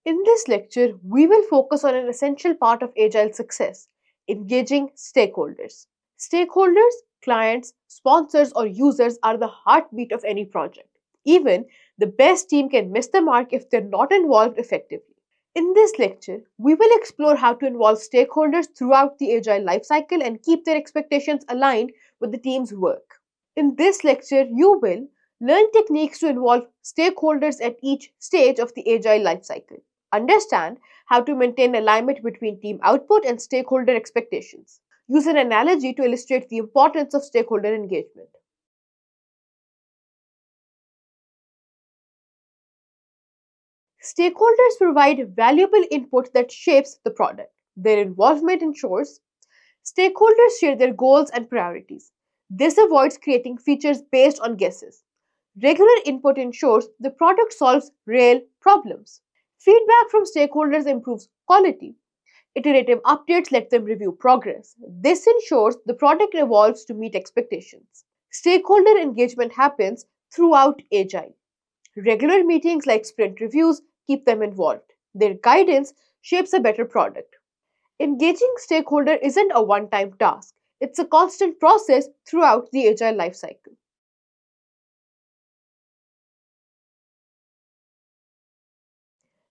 In this lecture, we will focus on an essential part of Agile success: engaging stakeholders. Stakeholders, clients, sponsors, or users are the heartbeat of any project. Even the best team can miss the mark if they're not involved effectively. In this lecture, we will explore how to involve stakeholders throughout the Agile lifecycle and keep their expectations aligned with the team's work. In this lecture, you will learn techniques to involve stakeholders at each stage of the Agile lifecycle, understand how to maintain alignment between team output and stakeholder expectations, use an analogy to illustrate the importance of stakeholder engagement. Stakeholders provide valuable input that shapes the product. Their involvement ensures stakeholders share their goals and priorities. This avoids creating features based on guesses. Regular input ensures the product solves real problems. Feedback from stakeholders improves quality. Iterative updates let them review progress. This ensures the product evolves to meet expectations. Stakeholder engagement happens throughout Agile. Regular meetings like sprint reviews keep them involved. Their guidance shapes a better product. Engaging stakeholder isn't a one-time task. It's a constant process throughout the Agile lifecycle.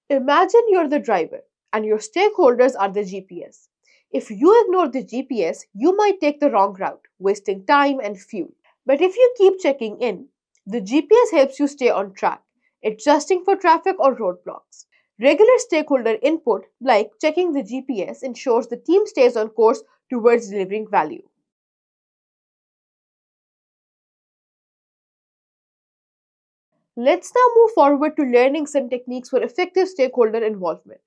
Imagine you're the driver and your stakeholders are the GPS. If you ignore the GPS, you might take the wrong route, wasting time and fuel. But if you keep checking in, the GPS helps you stay on track, adjusting for traffic or roadblocks. Regular stakeholder input, like checking the GPS, ensures the team stays on course towards delivering value. Let's now move forward to learning some techniques for effective stakeholder involvement.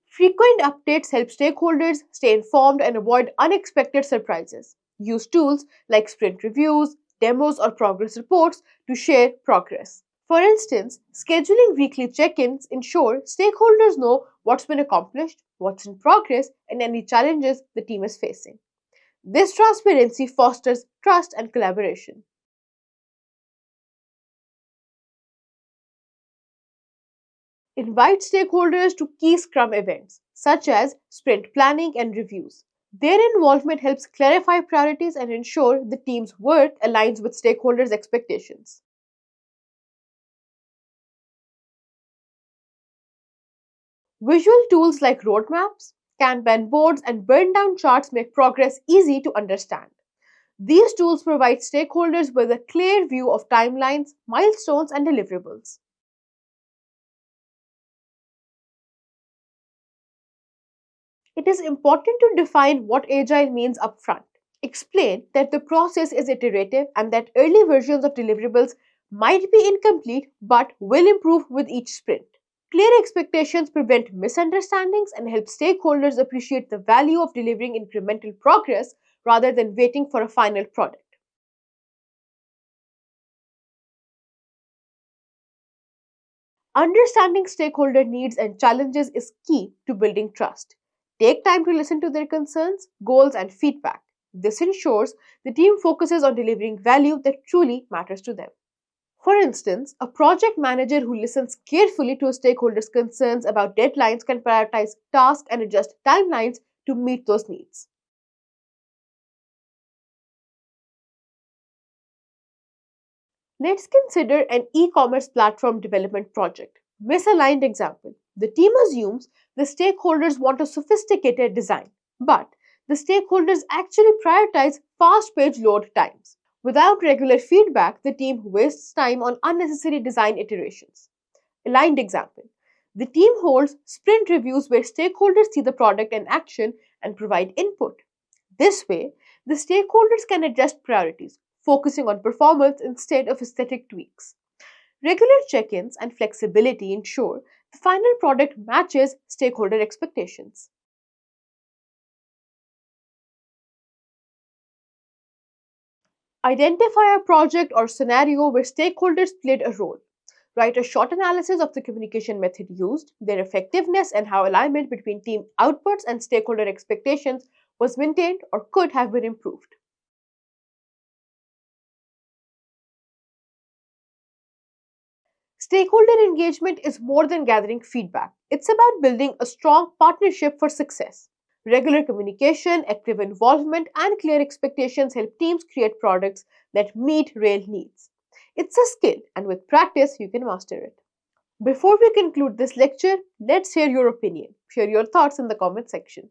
Frequent updates help stakeholders stay informed and avoid unexpected surprises. Use tools like sprint reviews, demos, or progress reports to share progress. For instance, scheduling weekly check ins ensure stakeholders know what's been accomplished, what's in progress, and any challenges the team is facing. This transparency fosters trust and collaboration. Invite stakeholders to key Scrum events, such as sprint planning and reviews. Their involvement helps clarify priorities and ensure the team's work aligns with stakeholders' expectations. Visual tools like roadmaps, Kanban boards, and burn down charts make progress easy to understand. These tools provide stakeholders with a clear view of timelines, milestones, and deliverables. It is important to define what agile means upfront. Explain that the process is iterative and that early versions of deliverables might be incomplete but will improve with each sprint. Clear expectations prevent misunderstandings and help stakeholders appreciate the value of delivering incremental progress rather than waiting for a final product. Understanding stakeholder needs and challenges is key to building trust. Take time to listen to their concerns, goals, and feedback. This ensures the team focuses on delivering value that truly matters to them. For instance, a project manager who listens carefully to a stakeholder's concerns about deadlines can prioritize tasks and adjust timelines to meet those needs. Let's consider an e commerce platform development project. Misaligned example. The team assumes the stakeholders want a sophisticated design, but the stakeholders actually prioritize fast page load times. Without regular feedback, the team wastes time on unnecessary design iterations. Aligned example. The team holds sprint reviews where stakeholders see the product in action and provide input. This way, the stakeholders can adjust priorities, focusing on performance instead of aesthetic tweaks. Regular check ins and flexibility ensure the final product matches stakeholder expectations. Identify a project or scenario where stakeholders played a role. Write a short analysis of the communication method used, their effectiveness, and how alignment between team outputs and stakeholder expectations was maintained or could have been improved. Stakeholder engagement is more than gathering feedback, it's about building a strong partnership for success. Regular communication, active involvement, and clear expectations help teams create products that meet real needs. It's a skill, and with practice, you can master it. Before we conclude this lecture, let's hear your opinion. Share your thoughts in the comment section.